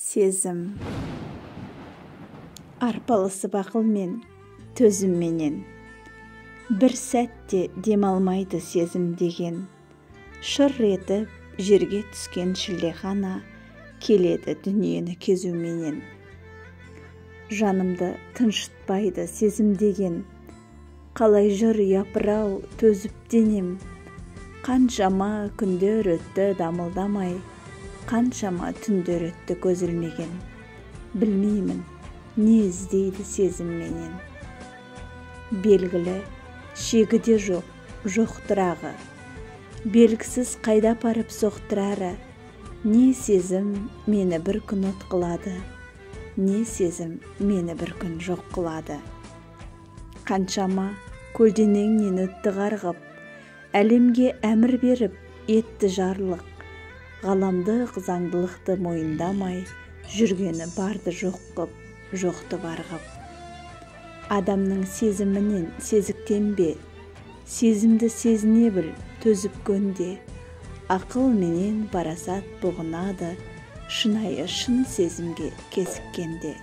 Сезім арпалысып ақылмен, төзімменен. Бір сәтте демалмайды сезім деген. Шыр етіп жерге түскен шілдехана келеді дүниені кезуменен. Жанымды тыншытпайды сезім деген. Қалай жыр япырау төзіп денем. Қаншама күндер өтті дамылдамай, қаншама түндер өтті көз ілмеген. Білмеймін, не іздейді сезім менен. Белгілі, шегі де жоқ, жоқтырағы. Белгісіз қайда апарып соқтырары. Не сезім мені бір күн от қылады, не сезім мені бір күн жоқ қылады. Қаншама көлденеңнен өтті қарғып, әлемге әмір беріп етті жарлық. Ғаламдық заңдылықты мойындамай, жүргені барды жоқ қып, жоқты бар қып. Адамның сезімінен сезіктенбе, сезімді сезіне біл, төзіп көнде. Ақыл менен парасат бұғынады, шынайы шын сезімге кезіккенде.